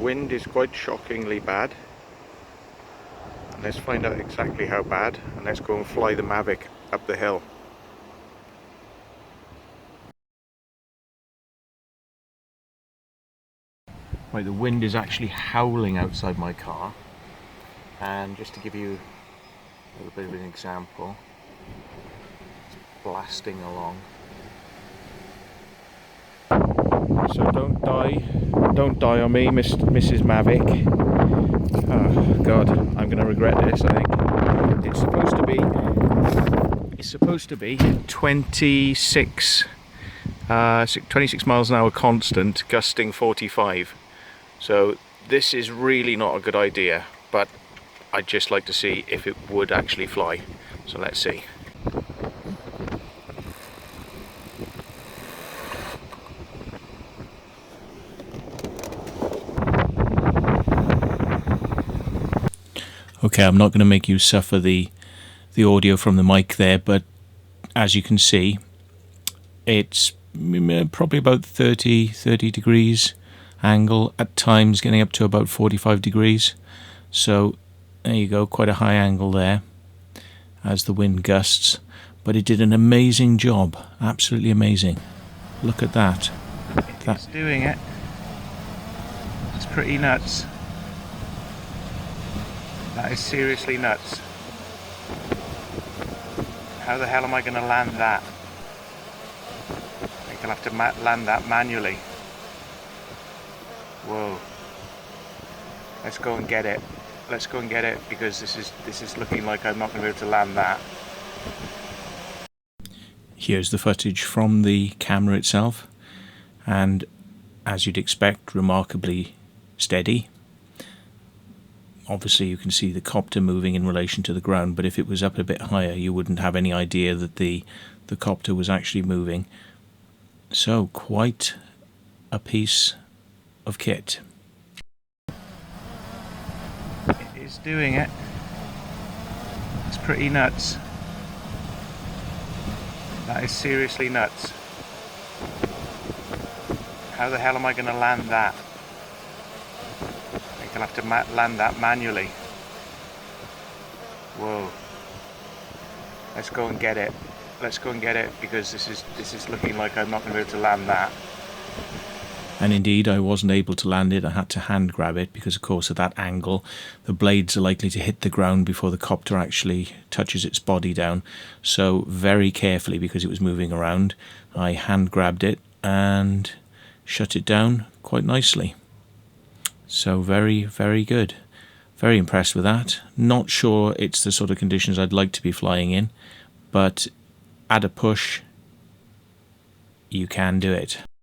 wind is quite shockingly bad. Let's find out exactly how bad, and let's go and fly the Mavic up the hill. Right, the wind is actually howling outside my car, and just to give you a little bit of an example, it's blasting along. So don't die on me, Mrs. Mavic. Oh God, I'm gonna regret this. I think it's supposed to be 26 miles an hour constant, gusting 45. So this is really not a good idea, but I'd just like to see if it would actually fly. So let's see. Okay, I'm not going to make you suffer the audio from the mic there, but as you can see, it's probably about 30 degrees angle, at times getting up to about 45 degrees. So there you go, quite a high angle there as the wind gusts, but it did an amazing job, absolutely amazing. Look at that. It's doing it. It's pretty nuts. That is seriously nuts. How the hell am I going to land that? I think I'll have to land that manually. Whoa. Let's go and get it. Let's go and get it, because this is looking like I'm not going to be able to land that. Here's the footage from the camera itself, and as you'd expect, remarkably steady. Obviously you can see the copter moving in relation to the ground, but if it was up a bit higher you wouldn't have any idea that the copter was actually moving. So quite a piece of kit. It is doing it. It's pretty nuts. That is seriously nuts. How the hell am I going to land that? I'll have to land that manually. Whoa. Let's go and get it. Let's go and get it, because this is looking like I'm not going to be able to land that. And indeed I wasn't able to land it. I had to hand grab it, because of course at that angle the blades are likely to hit the ground before the copter actually touches its body down. So very carefully, because it was moving around, I hand grabbed it and shut it down quite nicely. So very, very good. Very impressed with that. Not sure it's the sort of conditions I'd like to be flying in, but at a push, you can do it.